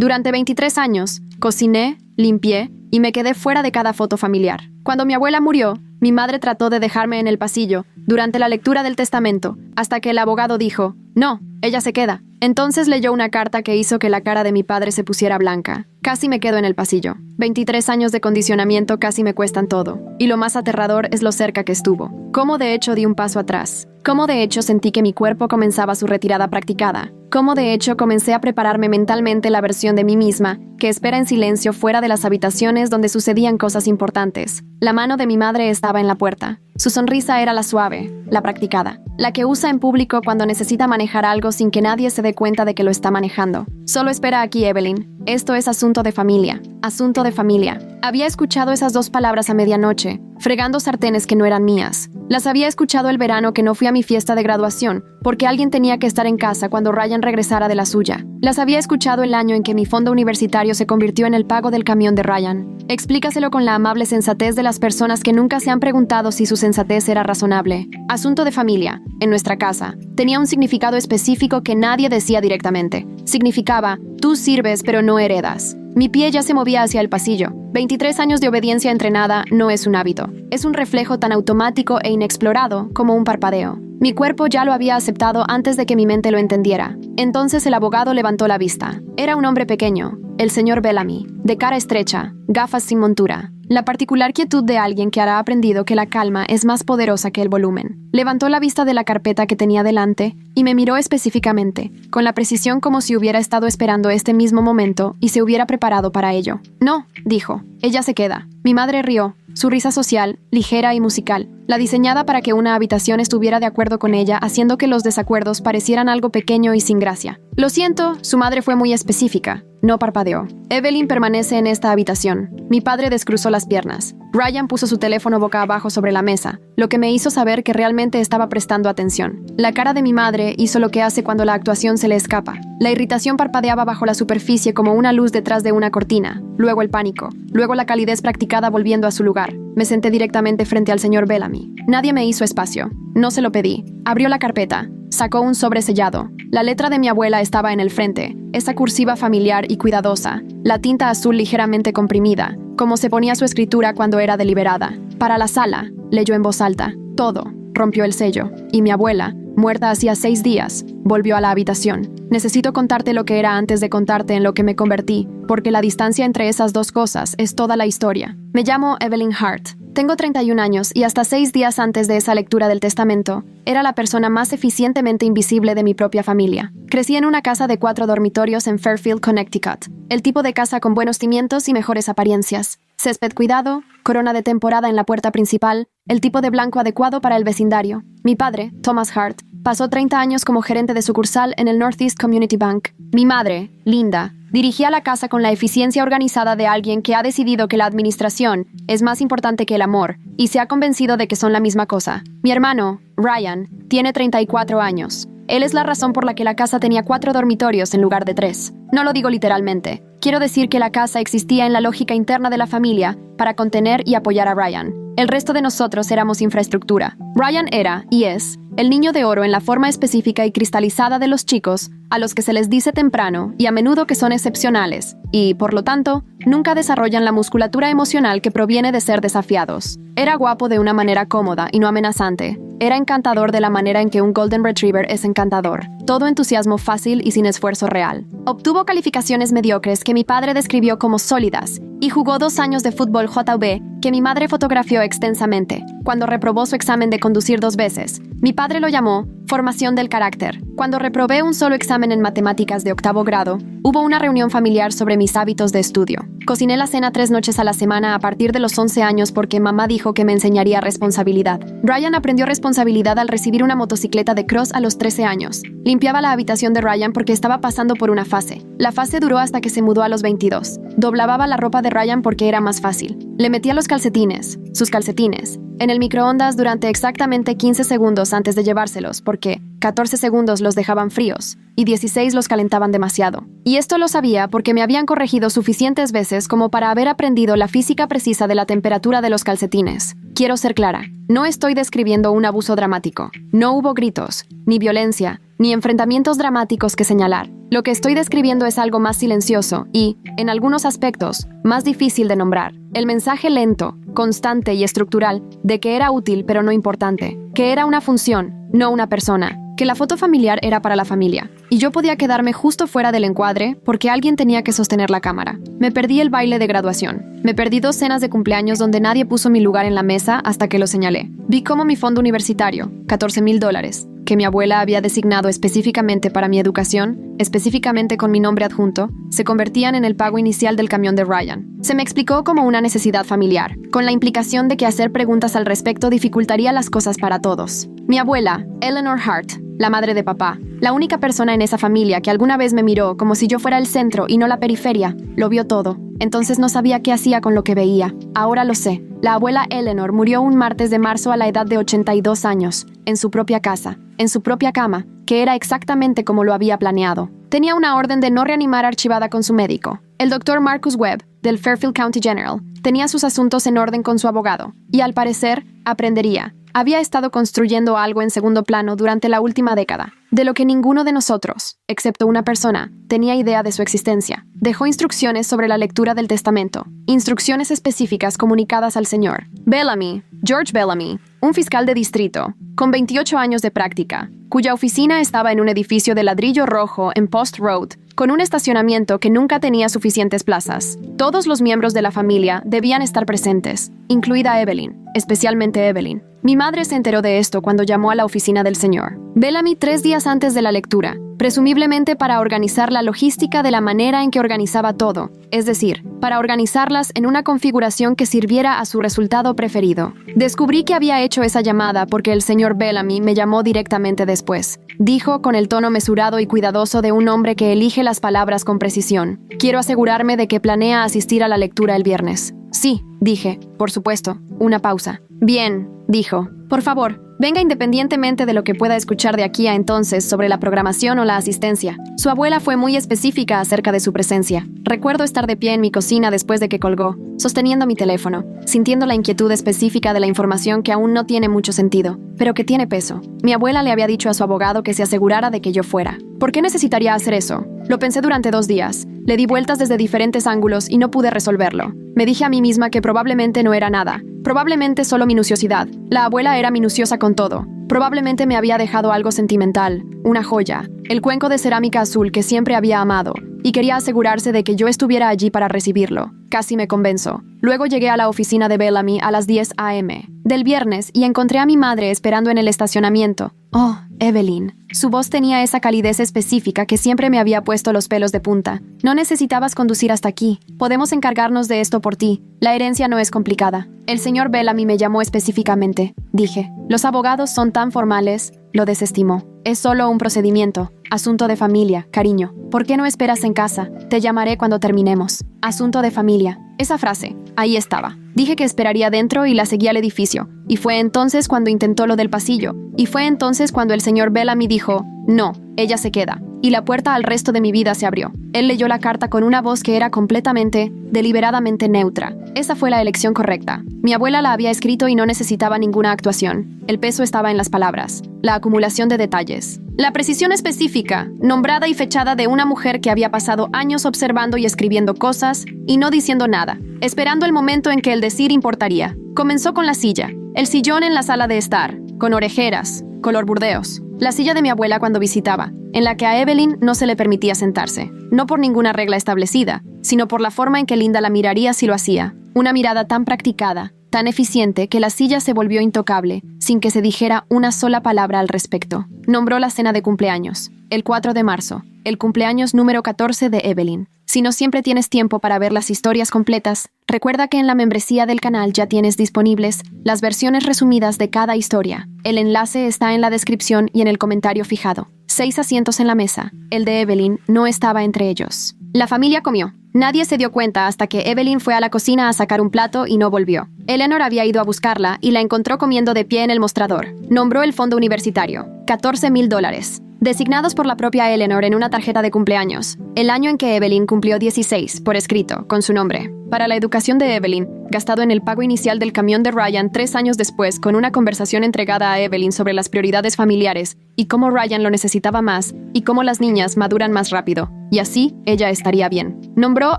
Durante 23 años, cociné, limpié y me quedé fuera de cada foto familiar. Cuando mi abuela murió, mi madre trató de dejarme en el pasillo durante la lectura del testamento, hasta que el abogado dijo, no, ella se queda. Entonces leyó una carta que hizo que la cara de mi padre se pusiera blanca. Casi me quedo en el pasillo. 23 años de condicionamiento casi me cuestan todo. Y lo más aterrador es lo cerca que estuvo. Cómo de hecho di un paso atrás. Cómo de hecho sentí que mi cuerpo comenzaba su retirada practicada. Cómo de hecho comencé a prepararme mentalmente la versión de mí misma que espera en silencio fuera de las habitaciones donde sucedían cosas importantes. La mano de mi madre estaba en la puerta. Su sonrisa era la suave, la practicada, la que usa en público cuando necesita manejar algo sin que nadie se dé cuenta de que lo está manejando. Solo espera aquí, Evelyn. Esto es asunto de familia. Asunto de familia. Había escuchado esas dos palabras a medianoche, fregando sartenes que no eran mías. Las había escuchado el verano que no fui a mi fiesta de graduación, porque alguien tenía que estar en casa cuando Ryan regresara de la suya. Las había escuchado el año en que mi fondo universitario se convirtió en el pago del camión de Ryan. Explícaselo con la amable sensatez de las personas que nunca se han preguntado si su sensatez era razonable. Asunto de familia, en nuestra casa, tenía un significado específico que nadie decía directamente. Significaba, tú sirves pero no heredas. Mi pie ya se movía hacia el pasillo. 23 años de obediencia entrenada no es un hábito. Es un reflejo tan automático e inexplorado como un parpadeo. Mi cuerpo ya lo había aceptado antes de que mi mente lo entendiera. Entonces el abogado levantó la vista. Era un hombre pequeño, el señor Bellamy, de cara estrecha, gafas sin montura. La particular quietud de alguien que hará aprendido que la calma es más poderosa que el volumen. Levantó la vista de la carpeta que tenía delante y me miró específicamente, con la precisión como si hubiera estado esperando este mismo momento y se hubiera preparado para ello. No, dijo, ella se queda. Mi madre rió, su risa social, ligera y musical, la diseñada para que una habitación estuviera de acuerdo con ella, haciendo que los desacuerdos parecieran algo pequeño y sin gracia. Lo siento, su madre fue muy específica. No parpadeó. Evelyn permanece en esta habitación. Mi padre descruzó las piernas. Ryan puso su teléfono boca abajo sobre la mesa, lo que me hizo saber que realmente estaba prestando atención. La cara de mi madre hizo lo que hace cuando la actuación se le escapa. La irritación parpadeaba bajo la superficie como una luz detrás de una cortina, luego el pánico, luego la calidez practicada volviendo a su lugar. Me senté directamente frente al señor Bellamy. Nadie me hizo espacio. No se lo pedí. Abrió la carpeta. Sacó un sobre sellado. La letra de mi abuela estaba en el frente, esa cursiva familiar y cuidadosa, la tinta azul ligeramente comprimida, como se ponía su escritura cuando era deliberada. Para la sala, leyó en voz alta. Todo. Rompió el sello. Y mi abuela, muerta hacía 6 días, volvió a la habitación. Necesito contarte lo que era antes de contarte en lo que me convertí, porque la distancia entre esas dos cosas es toda la historia. Me llamo Evelyn Hart. Tengo 31 años y hasta 6 días antes de esa lectura del testamento, era la persona más eficientemente invisible de mi propia familia. Crecí en una casa de 4 dormitorios en Fairfield, Connecticut. El tipo de casa con buenos cimientos y mejores apariencias. Césped cuidado, corona de temporada en la puerta principal, el tipo de blanco adecuado para el vecindario. Mi padre, Thomas Hart, pasó 30 años como gerente de sucursal en el Northeast Community Bank. Mi madre, Linda, dirigía la casa con la eficiencia organizada de alguien que ha decidido que la administración es más importante que el amor y se ha convencido de que son la misma cosa. Mi hermano, Ryan, tiene 34 años. Él es la razón por la que la casa tenía 4 dormitorios en lugar de 3. No lo digo literalmente. Quiero decir que la casa existía en la lógica interna de la familia para contener y apoyar a Ryan. El resto de nosotros éramos infraestructura. Ryan era, y es, el niño de oro en la forma específica y cristalizada de los chicos, a los que se les dice temprano y a menudo que son excepcionales, y, por lo tanto, nunca desarrollan la musculatura emocional que proviene de ser desafiados. Era guapo de una manera cómoda y no amenazante. Era encantador de la manera en que un Golden Retriever es encantador. Todo entusiasmo fácil y sin esfuerzo real. Obtuvo calificaciones mediocres que mi padre describió como sólidas y jugó 2 años de fútbol JV que mi madre fotografió extensamente. Cuando reprobó su examen de conducir 2 veces, mi padre lo llamó formación del carácter. Cuando reprobé un solo examen en matemáticas de 8º grado, hubo una reunión familiar sobre mis hábitos de estudio. Cociné la cena 3 noches a la semana a partir de los 11 años porque mamá dijo que me enseñaría responsabilidad. Ryan aprendió responsabilidad al recibir una motocicleta de cross a los 13 años. Limpiaba la habitación de Ryan porque estaba pasando por una fase. La fase duró hasta que se mudó a los 22. Doblavaba la ropa de Ryan porque era más fácil. Le metía los calcetines, sus calcetines, en el microondas durante exactamente 15 segundos antes de llevárselos porque 14 segundos los dejaban fríos y 16 los calentaban demasiado. Y esto lo sabía porque me habían corregido suficientes veces como para haber aprendido la física precisa de la temperatura de los calcetines. quiero ser clara, no estoy describiendo un abuso dramático. No hubo gritos, ni violencia, ni enfrentamientos dramáticos que señalar. Lo que estoy describiendo es algo más silencioso y, en algunos aspectos, más difícil de nombrar. El mensaje lento, constante y estructural de que era útil pero no importante, que era una función, no una persona, que la foto familiar era para la familia, y yo podía quedarme justo fuera del encuadre porque alguien tenía que sostener la cámara. Me perdí el baile de graduación. Me perdí 2 cenas de cumpleaños donde nadie puso mi lugar en la mesa hasta que lo señalé. Vi cómo mi fondo universitario, $14,000, que mi abuela había designado específicamente para mi educación, específicamente con mi nombre adjunto, se convertían en el pago inicial del camión de Ryan. Se me explicó como una necesidad familiar, con la implicación de que hacer preguntas al respecto dificultaría las cosas para todos. Mi abuela, Eleanor Hart, la madre de papá, la única persona en esa familia que alguna vez me miró como si yo fuera el centro y no la periferia, lo vio todo. Entonces no sabía qué hacía con lo que veía. Ahora lo sé. La abuela Eleanor murió un martes de marzo a la edad de 82 años, en su propia casa, en su propia cama, que era exactamente como lo había planeado. Tenía una orden de no reanimar archivada con su médico. El doctor Marcus Webb, del Fairfield County General, tenía sus asuntos en orden con su abogado, y al parecer, aprendería. Había estado construyendo algo en segundo plano durante la última década, de lo que ninguno de nosotros, excepto una persona, tenía idea de su existencia. Dejó instrucciones sobre la lectura del testamento, instrucciones específicas comunicadas al señor Bellamy, George Bellamy, un fiscal de distrito, con 28 años de práctica, cuya oficina estaba en un edificio de ladrillo rojo en Post Road, con un estacionamiento que nunca tenía suficientes plazas. Todos los miembros de la familia debían estar presentes, incluida Evelyn, especialmente Evelyn. Mi madre se enteró de esto cuando llamó a la oficina del señor Bellamy 3 días antes de la lectura, presumiblemente para organizar la logística de la manera en que organizaba todo, es decir, para organizarlas en una configuración que sirviera a su resultado preferido. Descubrí que había hecho esa llamada porque el señor Bellamy me llamó directamente después. Dijo con el tono mesurado y cuidadoso de un hombre que elige las palabras con precisión: «Quiero asegurarme de que planea asistir a la lectura el viernes». «Sí», dije, por supuesto. Una pausa. «Bien», dijo. «Por favor, venga independientemente de lo que pueda escuchar de aquí a entonces sobre la programación o la asistencia». Su abuela fue muy específica acerca de su presencia. Recuerdo estar de pie en mi cocina después de que colgó, sosteniendo mi teléfono, sintiendo la inquietud específica de la información que aún no tiene mucho sentido, pero que tiene peso. Mi abuela le había dicho a su abogado que se asegurara de que yo fuera. ¿Por qué necesitaría hacer eso? Lo pensé durante 2 días. Le di vueltas desde diferentes ángulos y no pude resolverlo. Me dije a mí misma que probablemente no era nada. Probablemente solo minuciosidad. La abuela era minuciosa con todo. Probablemente me había dejado algo sentimental, una joya, el cuenco de cerámica azul que siempre había amado, y quería asegurarse de que yo estuviera allí para recibirlo. Casi me convenzo. Luego llegué a la oficina de Bellamy a las 10 a.m. del viernes y encontré a mi madre esperando en el estacionamiento. «Oh, Evelyn». Su voz tenía esa calidez específica que siempre me había puesto los pelos de punta. «No necesitabas conducir hasta aquí. Podemos encargarnos de esto por ti. La herencia no es complicada». «El señor Bellamy me llamó específicamente», dije. «Los abogados son tan formales». Lo desestimó. «Es solo un procedimiento. Asunto de familia, cariño. ¿Por qué no esperas en casa? Te llamaré cuando terminemos». Asunto de familia. Esa frase. Ahí estaba. Dije que esperaría dentro y la seguí al edificio. Y fue entonces cuando intentó lo del pasillo. Y fue entonces cuando el señor Bellamy dijo: «No, ella se queda». Y la puerta al resto de mi vida se abrió. Él leyó la carta con una voz que era completamente, deliberadamente neutra. Esa fue la elección correcta. Mi abuela la había escrito y no necesitaba ninguna actuación. El peso estaba en las palabras, la acumulación de detalles. La precisión específica, nombrada y fechada de una mujer que había pasado años observando y escribiendo cosas y no diciendo nada, esperando el momento en que el decir importaría. Comenzó con la silla, el sillón en la sala de estar, con orejeras, color burdeos. La silla de mi abuela cuando visitaba, en la que a Evelyn no se le permitía sentarse, no por ninguna regla establecida, sino por la forma en que Linda la miraría si lo hacía. Una mirada tan practicada, tan eficiente, que la silla se volvió intocable, sin que se dijera una sola palabra al respecto. Nombró la cena de cumpleaños, el 4 de marzo, el cumpleaños número 14 de Evelyn. Si no siempre tienes tiempo para ver las historias completas, recuerda que en la membresía del canal ya tienes disponibles las versiones resumidas de cada historia. El enlace está en la descripción y en el comentario fijado. 6 asientos en la mesa. El de Evelyn no estaba entre ellos. La familia comió. Nadie se dio cuenta hasta que Evelyn fue a la cocina a sacar un plato y no volvió. Eleanor había ido a buscarla y la encontró comiendo de pie en el mostrador. Nombró el fondo universitario. $14,000. designados por la propia Eleanor en una tarjeta de cumpleaños, el año en que Evelyn cumplió 16, por escrito, con su nombre. Para la educación de Evelyn, gastado en el pago inicial del camión de Ryan 3 años después, con una conversación entregada a Evelyn sobre las prioridades familiares y cómo Ryan lo necesitaba más y cómo las niñas maduran más rápido. Y así, ella estaría bien. Nombró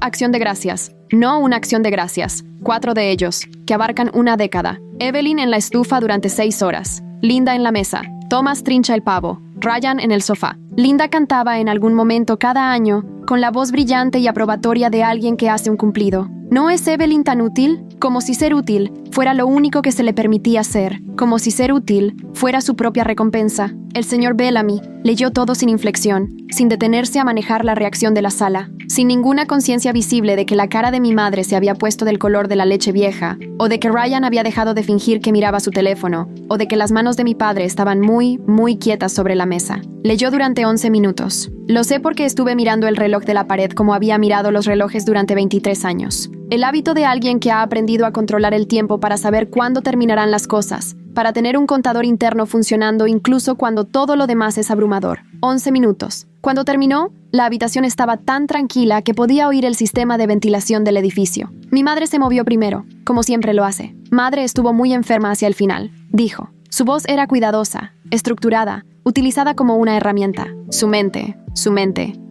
acción de gracias, no una acción de gracias, 4 de ellos, que abarcan una década. Evelyn en la estufa durante 6 horas, Linda en la mesa, Thomas trincha el pavo, Ryan en el sofá. Linda cantaba en algún momento cada año, con la voz brillante y aprobatoria de alguien que hace un cumplido. ¿No es Evelyn tan útil? Como si ser útil fuera lo único que se le permitía hacer, como si ser útil fuera su propia recompensa. El señor Bellamy leyó todo sin inflexión, sin detenerse a manejar la reacción de la sala, sin ninguna conciencia visible de que la cara de mi madre se había puesto del color de la leche vieja, o de que Ryan había dejado de fingir que miraba su teléfono, o de que las manos de mi padre estaban muy quietas sobre la mesa. Leyó durante 11 minutos. Lo sé porque estuve mirando el reloj de la pared como había mirado los relojes durante 23 años. El hábito de alguien que ha aprendido a controlar el tiempo para saber cuándo terminarán las cosas, para tener un contador interno funcionando incluso cuando todo lo demás es abrumador. 11 minutos. Cuando terminó, la habitación estaba tan tranquila que podía oír el sistema de ventilación del edificio. Mi madre se movió primero, como siempre lo hace. Madre estuvo muy enferma hacia el final, dijo. Su voz era cuidadosa, estructurada, utilizada como una herramienta. Su mente,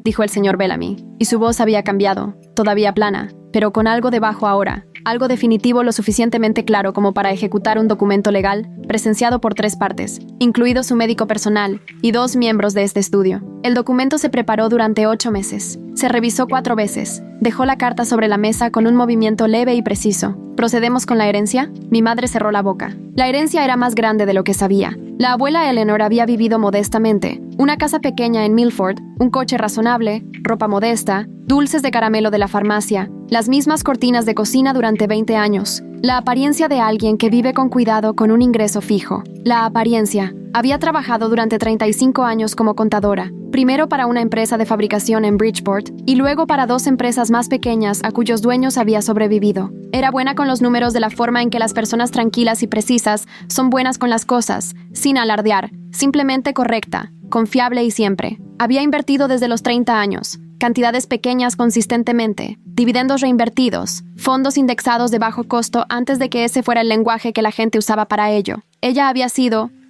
dijo el señor Bellamy. Y su voz había cambiado, todavía plana, pero con algo debajo ahora. Algo definitivo lo suficientemente claro como para ejecutar un documento legal, presenciado por 3 partes, incluido su médico personal y 2 miembros de este estudio. El documento se preparó durante 8 meses. Se revisó 4 veces. Dejó la carta sobre la mesa con un movimiento leve y preciso. ¿Procedemos con la herencia? Mi madre cerró la boca. La herencia era más grande de lo que sabía. La abuela Eleanor había vivido modestamente. Una casa pequeña en Milford, un coche razonable, ropa modesta, dulces de caramelo de la farmacia, las mismas cortinas de cocina durante 20 años. La apariencia de alguien que vive con cuidado con un ingreso fijo. La apariencia. Había trabajado durante 35 años como contadora, primero para una empresa de fabricación en Bridgeport y luego para 2 empresas más pequeñas a cuyos dueños había sobrevivido. Era buena con los números de la forma en que las personas tranquilas y precisas son buenas con las cosas, sin alardear, simplemente correcta, confiable y siempre. Había invertido desde los 30 años. Cantidades pequeñas consistentemente, dividendos reinvertidos, fondos indexados de bajo costo antes de que ese fuera el lenguaje que la gente usaba para ello. Ella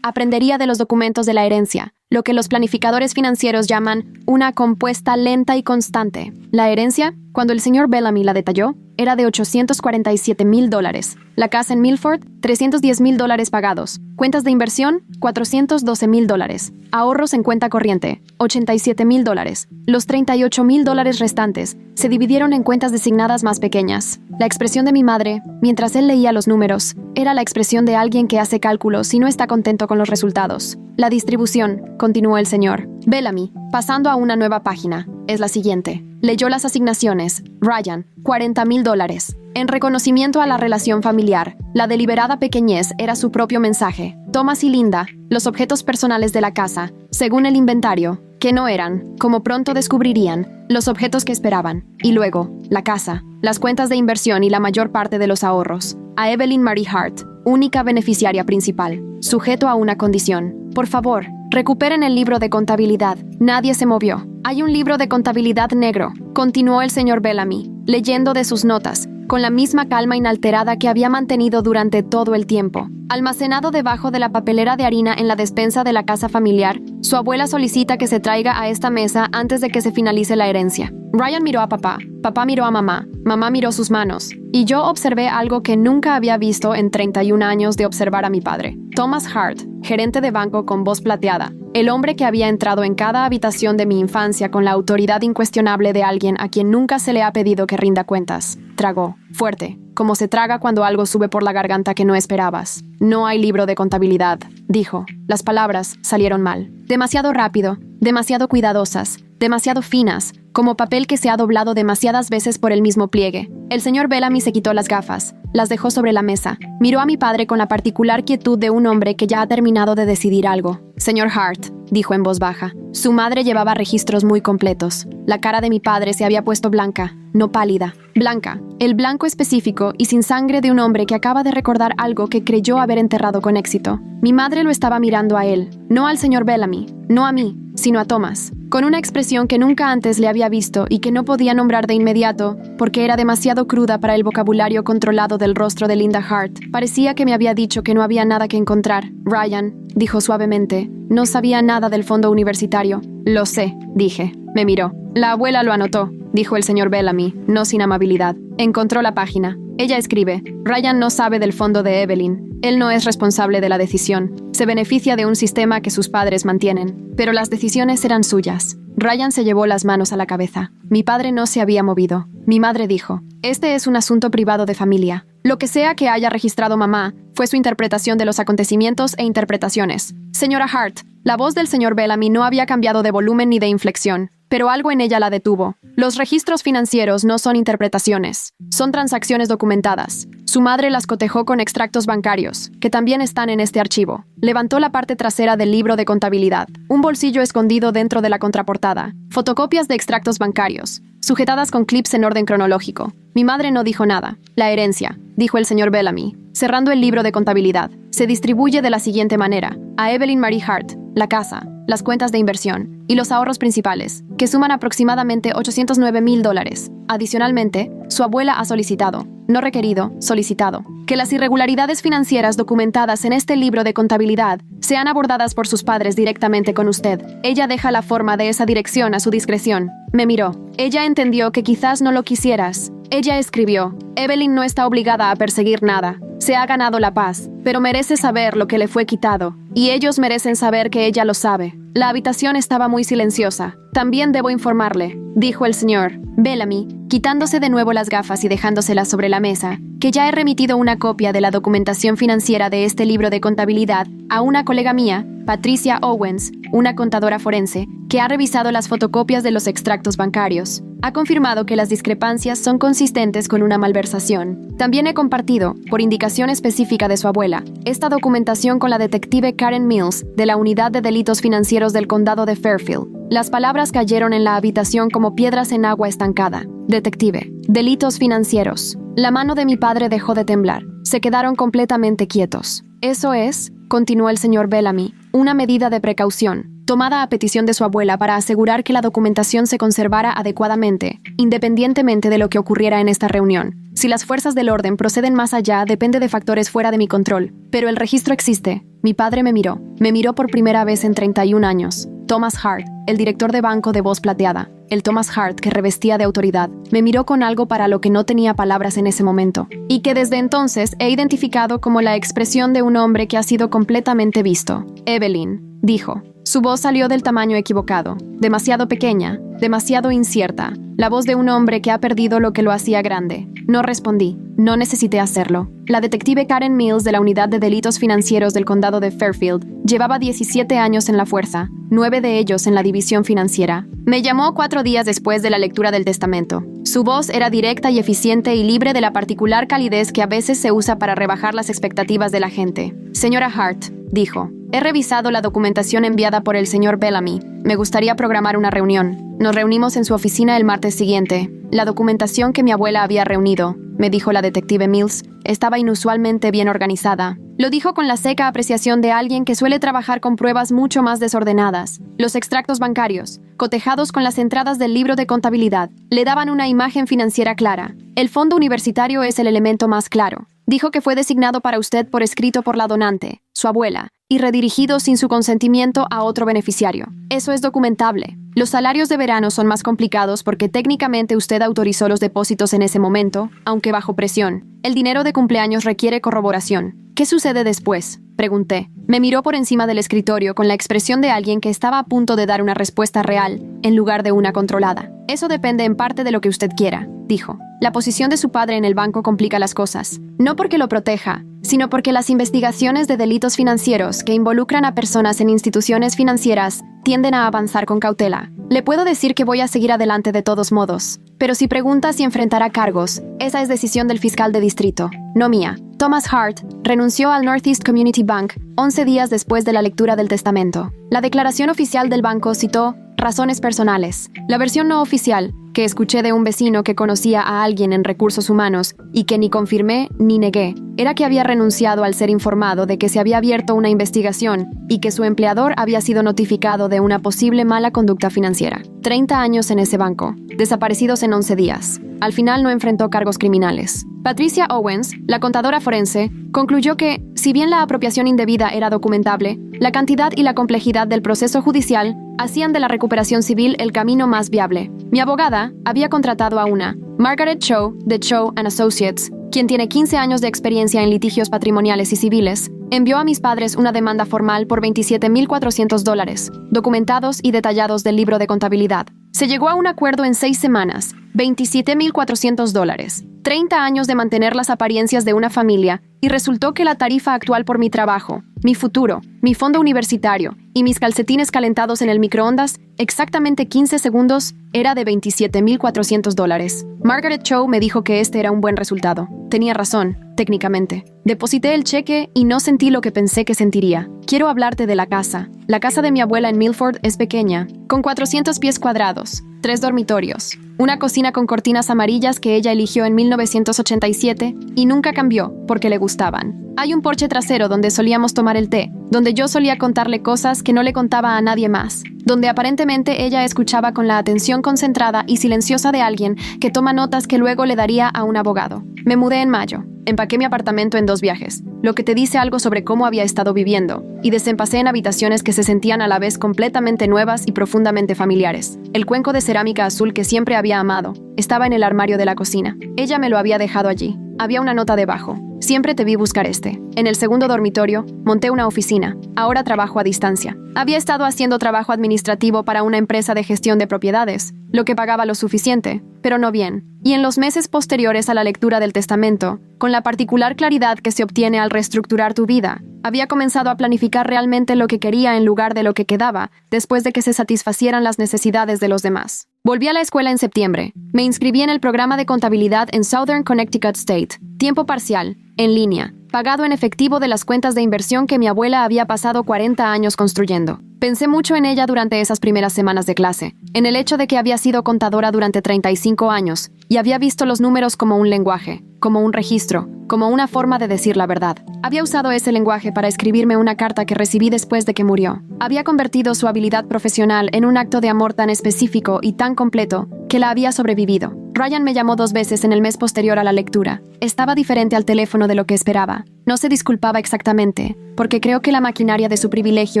aprendería de los documentos de la herencia, lo que los planificadores financieros llaman una compuesta lenta y constante. La herencia, cuando el señor Bellamy la detalló, era de $847,000. La casa en Milford, $310,000 pagados. Cuentas de inversión, $412,000. Ahorros en cuenta corriente, $87,000. Los $38,000 restantes se dividieron en cuentas designadas más pequeñas. La expresión de mi madre, mientras él leía los números, era la expresión de alguien que hace cálculos y no está contento con los resultados. La distribución, continuó el señor Bellamy, pasando a una nueva página, es la siguiente. Leyó las asignaciones. Ryan, $40,000. En reconocimiento a la relación familiar, la deliberada pequeñez era su propio mensaje. Thomas y Linda, los objetos personales de la casa, según el inventario, que no eran, como pronto descubrirían, los objetos que esperaban. Y luego, la casa, las cuentas de inversión y la mayor parte de los ahorros. A Evelyn Marie Hart, única beneficiaria principal, sujeto a una condición. Por favor, recuperen el libro de contabilidad. Nadie se movió. Hay un libro de contabilidad negro, continuó el señor Bellamy, leyendo de sus notas, con la misma calma inalterada que había mantenido durante todo el tiempo. Almacenado debajo de la papelera de harina en la despensa de la casa familiar, su abuela solicita que se traiga a esta mesa antes de que se finalice la herencia. Ryan miró a papá miró a mamá miró sus manos, y yo observé algo que nunca había visto en 31 años de observar a mi padre. Thomas Hart, gerente de banco con voz plateada, el hombre que había entrado en cada habitación de mi infancia con la autoridad incuestionable de alguien a quien nunca se le ha pedido que rinda cuentas. Tragó, fuerte, como se traga cuando algo sube por la garganta que no esperabas. No hay libro de contabilidad, dijo. Las palabras salieron mal. Demasiado rápido, demasiado cuidadosas, demasiado finas, como papel que se ha doblado demasiadas veces por el mismo pliegue. El señor Bellamy se quitó las gafas, las dejó sobre la mesa, miró a mi padre con la particular quietud de un hombre que ya ha terminado de decidir algo. Señor Hart, dijo en voz baja. Su madre llevaba registros muy completos. La cara de mi padre se había puesto blanca, no pálida. Blanca, el blanco específico y sin sangre de un hombre que acaba de recordar algo que creyó haber enterrado con éxito. Mi madre lo estaba mirando a él, no al señor Bellamy, no a mí, sino a Thomas, con una expresión que nunca antes le había visto y que no podía nombrar de inmediato porque era demasiado cruda para el vocabulario controlado del rostro de Linda Hart. Parecía que me había dicho que no había nada que encontrar. Ryan, dijo suavemente, no sabía nada del fondo universitario. Lo sé, dije. Me miró. La abuela lo anotó, dijo el señor Bellamy, no sin amabilidad. Encontró la página. Ella escribe, Ryan no sabe del fondo de Evelyn. Él no es responsable de la decisión. Se beneficia de un sistema que sus padres mantienen. Pero las decisiones eran suyas. Ryan se llevó las manos a la cabeza. Mi padre no se había movido. Mi madre dijo, este es un asunto privado de familia. Lo que sea que haya registrado mamá fue su interpretación de los acontecimientos e interpretaciones. Señora Hart, la voz del señor Bellamy no había cambiado de volumen ni de inflexión, pero algo en ella la detuvo. Los registros financieros no son interpretaciones, son transacciones documentadas. Su madre las cotejó con extractos bancarios, que también están en este archivo. Levantó la parte trasera del libro de contabilidad, un bolsillo escondido dentro de la contraportada, fotocopias de extractos bancarios, sujetadas con clips en orden cronológico. Mi madre no dijo nada. La herencia, dijo el señor Bellamy, cerrando el libro de contabilidad, se distribuye de la siguiente manera. A Evelyn Marie Hart, la casa, las cuentas de inversión y los ahorros principales, que suman aproximadamente $809,000. Adicionalmente, su abuela ha solicitado, no requerido, solicitado, que las irregularidades financieras documentadas en este libro de contabilidad sean abordadas por sus padres directamente con usted. Ella deja la forma de esa dirección a su discreción. Me miró. Ella entendió que quizás no lo quisieras. Ella escribió, Evelyn no está obligada a perseguir nada. Se ha ganado la paz, pero merece saber lo que le fue quitado. Y ellos merecen saber que ella lo sabe. La habitación estaba muy silenciosa. También debo informarle, dijo el señor Bellamy, quitándose de nuevo las gafas y dejándoselas sobre la mesa, que ya he remitido una copia de la documentación financiera de este libro de contabilidad a una colega mía, Patricia Owens, una contadora forense, que ha revisado las fotocopias de los extractos bancarios. Ha confirmado que las discrepancias son consistentes con una malversación. También he compartido, por indicación específica de su abuela, esta documentación con la detective Karen Mills de la Unidad de Delitos Financieros del Condado de Fairfield. Las palabras cayeron en la habitación como piedras en agua estancada. Detective. Delitos financieros. La mano de mi padre dejó de temblar. Se quedaron completamente quietos. Eso es, continuó el señor Bellamy, una medida de precaución, tomada a petición de su abuela para asegurar que la documentación se conservara adecuadamente, independientemente de lo que ocurriera en esta reunión. Si las fuerzas del orden proceden más allá, depende de factores fuera de mi control. Pero el registro existe. Mi padre me miró. Me miró por primera vez en 31 años. Thomas Hart, el director de banco de voz plateada, el Thomas Hart que revestía de autoridad, me miró con algo para lo que no tenía palabras en ese momento, y que desde entonces he identificado como la expresión de un hombre que ha sido completamente visto. Evelyn, dijo. Su voz salió del tamaño equivocado, demasiado pequeña, demasiado incierta, la voz de un hombre que ha perdido lo que lo hacía grande. No respondí, no necesité hacerlo. La detective Karen Mills de la Unidad de Delitos Financieros del Condado de Fairfield llevaba 17 años en la fuerza, 9 de ellos en la división financiera. Me llamó 4 días después de la lectura del testamento. Su voz era directa y eficiente y libre de la particular calidez que a veces se usa para rebajar las expectativas de la gente. Señora Hart, dijo, he revisado la documentación enviada por el señor Bellamy. Me gustaría programar una reunión. Nos reunimos en su oficina el martes siguiente. La documentación que mi abuela había reunido, me dijo la detective Mills, estaba inusualmente bien organizada. Lo dijo con la seca apreciación de alguien que suele trabajar con pruebas mucho más desordenadas. Los extractos bancarios, cotejados con las entradas del libro de contabilidad, le daban una imagen financiera clara. El fondo universitario es el elemento más claro. Dijo que fue designado para usted por escrito por la donante, su abuela, y redirigido sin su consentimiento a otro beneficiario. Eso es documentable. Los salarios de verano son más complicados porque técnicamente usted autorizó los depósitos en ese momento, aunque bajo presión. El dinero de cumpleaños requiere corroboración. ¿Qué sucede después?, pregunté. Me miró por encima del escritorio con la expresión de alguien que estaba a punto de dar una respuesta real, en lugar de una controlada. Eso depende en parte de lo que usted quiera, dijo. La posición de su padre en el banco complica las cosas. No porque lo proteja, sino porque las investigaciones de delitos financieros que involucran a personas en instituciones financieras tienden a avanzar con cautela. Le puedo decir que voy a seguir adelante de todos modos, pero si pregunta si enfrentará cargos, esa es decisión del fiscal de distrito, no mía. Thomas Hart renunció al Northeast Community Bank 11 días después de la lectura del testamento. La declaración oficial del banco citó razones personales. La versión no oficial, que escuché de un vecino que conocía a alguien en recursos humanos y que ni confirmé ni negué, era que había renunciado al ser informado de que se había abierto una investigación y que su empleador había sido notificado de una posible mala conducta financiera. 30 años en ese banco, desaparecidos en 11 días. Al final no enfrentó cargos criminales. Patricia Owens, la contadora forense, concluyó que, si bien la apropiación indebida era documentable, la cantidad y la complejidad del proceso judicial hacían de la recuperación civil el camino más viable. Mi abogada había contratado a una, Margaret Cho, de Cho & Associates, quien tiene 15 años de experiencia en litigios patrimoniales y civiles, envió a mis padres una demanda formal por $27,400, documentados y detallados del libro de contabilidad. Se llegó a un acuerdo en 6 semanas, $27,400, 30 años de mantener las apariencias de una familia, y resultó que la tarifa actual por mi trabajo, mi futuro, mi fondo universitario y mis calcetines calentados en el microondas, exactamente 15 segundos, era de $27,400. Margaret Cho me dijo que este era un buen resultado. Tenía razón, técnicamente. Deposité el cheque y no sentí lo que pensé que sentiría. Quiero hablarte de la casa. La casa de mi abuela en Milford es pequeña, con 400 pies cuadrados, 3 dormitorios, una cocina con cortinas amarillas que ella eligió en 1987 y nunca cambió porque le gustaban. Hay un porche trasero donde solíamos tomar el té, donde yo solía contarle cosas que no le contaba a nadie más, donde aparentemente ella escuchaba con la atención concentrada y silenciosa de alguien que toma notas que luego le daría a un abogado. Me mudé en mayo. Empaqué mi apartamento en 2 viajes, lo que te dice algo sobre cómo había estado viviendo, y desempacé en habitaciones que se sentían a la vez completamente nuevas y profundamente familiares. El cuenco de cerámica azul que siempre había amado estaba en el armario de la cocina. Ella me lo había dejado allí. Había una nota debajo. Siempre te vi buscar este. En el segundo dormitorio, monté una oficina. Ahora trabajo a distancia. Había estado haciendo trabajo administrativo para una empresa de gestión de propiedades, lo que pagaba lo suficiente, pero no bien. Y en los meses posteriores a la lectura del testamento, con la particular claridad que se obtiene al reestructurar tu vida, había comenzado a planificar realmente lo que quería en lugar de lo que quedaba, después de que se satisfacieran las necesidades de los demás. Volví a la escuela en septiembre. Me inscribí en el programa de contabilidad en Southern Connecticut State, tiempo parcial, en línea, pagado en efectivo de las cuentas de inversión que mi abuela había pasado 40 años construyendo. Pensé mucho en ella durante esas primeras semanas de clase, en el hecho de que había sido contadora durante 35 años y había visto los números como un lenguaje, como un registro, como una forma de decir la verdad. Había usado ese lenguaje para escribirme una carta que recibí después de que murió. Había convertido su habilidad profesional en un acto de amor tan específico y tan completo que la había sobrevivido. Ryan me llamó 2 veces en el mes posterior a la lectura. Estaba diferente al teléfono de lo que esperaba. No se disculpaba exactamente, porque creo que la maquinaria de su privilegio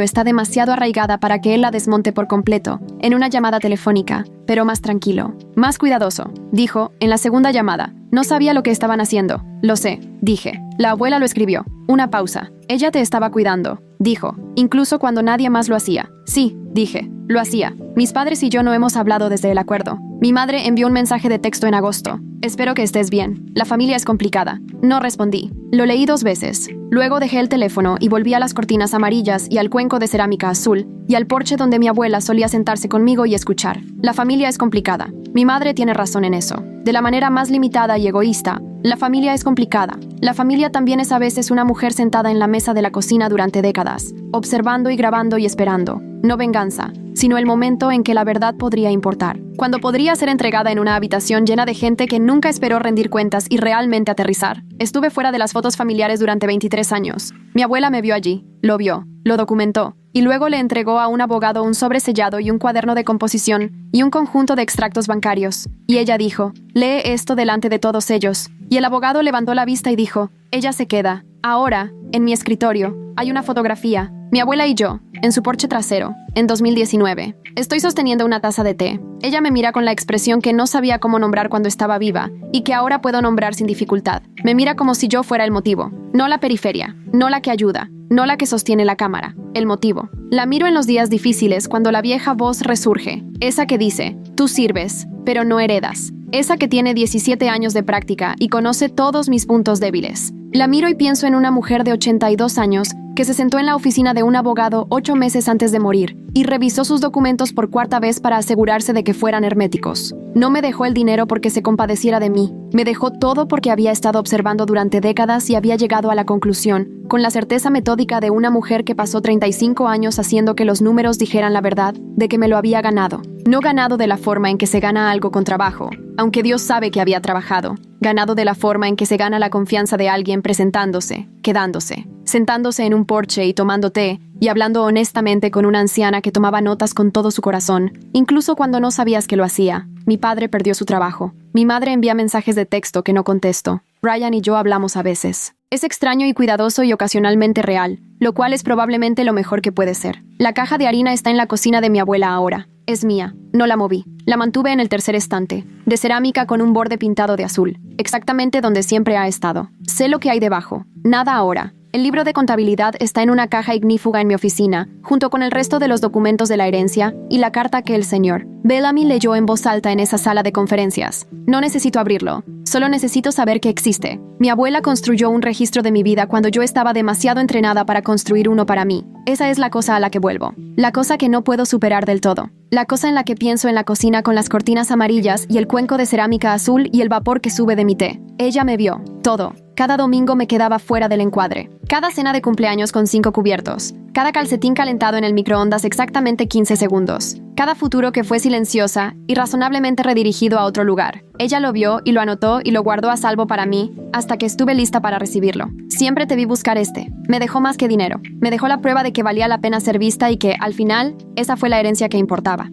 está demasiado arraigada para que él la desmonte por completo, en una llamada telefónica, pero más tranquilo, más cuidadoso, dijo en la segunda llamada. No sabía lo que estaban haciendo. Lo sé, dije. La abuela lo escribió. Una pausa. Ella te estaba cuidando, dijo, incluso cuando nadie más lo hacía. Sí, dije, lo hacía. Mis padres y yo no hemos hablado desde el acuerdo. Mi madre envió un mensaje de texto en agosto. Espero que estés bien. La familia es complicada. No respondí. Lo leí 2 veces. Luego dejé el teléfono y volví a las cortinas amarillas y al cuenco de cerámica azul y al porche donde mi abuela solía sentarse conmigo y escuchar. La familia es complicada. Mi madre tiene razón en eso. De la manera más limitada y egoísta, la familia es complicada. La familia también es a veces una mujer sentada en la mesa de la cocina durante décadas, observando y grabando y esperando. No venganza, sino el momento en que la verdad podría importar. Cuando podría ser entregada en una habitación llena de gente que nunca esperó rendir cuentas y realmente aterrizar. Estuve fuera de las fotos familiares durante 23 años. Mi abuela me vio allí, lo vio, lo documentó, y luego le entregó a un abogado un sobre sellado y un cuaderno de composición y un conjunto de extractos bancarios. Y ella dijo, lee esto delante de todos ellos. Y el abogado levantó la vista y dijo, ella se queda. Ahora, en mi escritorio, hay una fotografía, mi abuela y yo, en su porche trasero, en 2019. Estoy sosteniendo una taza de té. Ella me mira con la expresión que no sabía cómo nombrar cuando estaba viva y que ahora puedo nombrar sin dificultad. Me mira como si yo fuera el motivo, no la periferia, no la que ayuda, no la que sostiene la cámara, el motivo. La miro en los días difíciles cuando la vieja voz resurge, esa que dice, tú sirves, pero no heredas. Esa que tiene 17 años de práctica y conoce todos mis puntos débiles. La miro y pienso en una mujer de 82 años que se sentó en la oficina de un abogado 8 meses antes de morir y revisó sus documentos por cuarta vez para asegurarse de que fueran herméticos. No me dejó el dinero porque se compadeciera de mí. Me dejó todo porque había estado observando durante décadas y había llegado a la conclusión, con la certeza metódica de una mujer que pasó 35 años haciendo que los números dijeran la verdad, de que me lo había ganado. No ganado de la forma en que se gana algo con trabajo, aunque Dios sabe que había trabajado. Ganado de la forma en que se gana la confianza de alguien presentándose, quedándose, sentándose en un porche y tomando té, y hablando honestamente con una anciana que tomaba notas con todo su corazón, incluso cuando no sabías que lo hacía. Mi padre perdió su trabajo. Mi madre envía mensajes de texto que no contesto. Ryan y yo hablamos a veces. Es extraño y cuidadoso y ocasionalmente real, lo cual es probablemente lo mejor que puede ser. La caja de harina está en la cocina de mi abuela ahora. Es mía. No la moví. La mantuve en el tercer estante, de cerámica con un borde pintado de azul, exactamente donde siempre ha estado. Sé lo que hay debajo. Nada ahora. El libro de contabilidad está en una caja ignífuga en mi oficina, junto con el resto de los documentos de la herencia y la carta que el señor Bellamy leyó en voz alta en esa sala de conferencias. No necesito abrirlo, solo necesito saber que existe. Mi abuela construyó un registro de mi vida cuando yo estaba demasiado entrenada para construir uno para mí. Esa es la cosa a la que vuelvo. La cosa que no puedo superar del todo. La cosa en la que pienso en la cocina con las cortinas amarillas y el cuenco de cerámica azul y el vapor que sube de mi té. Ella me vio. Todo. Cada domingo me quedaba fuera del encuadre. Cada cena de cumpleaños con 5 cubiertos. Cada calcetín calentado en el microondas exactamente 15 segundos. Cada futuro que fue silenciosa y razonablemente redirigido a otro lugar. Ella lo vio y lo anotó y lo guardó a salvo para mí hasta que estuve lista para recibirlo. Siempre te vi buscar este. Me dejó más que dinero. Me dejó la prueba de que valía la pena ser vista y que, al final, esa fue la herencia que importaba.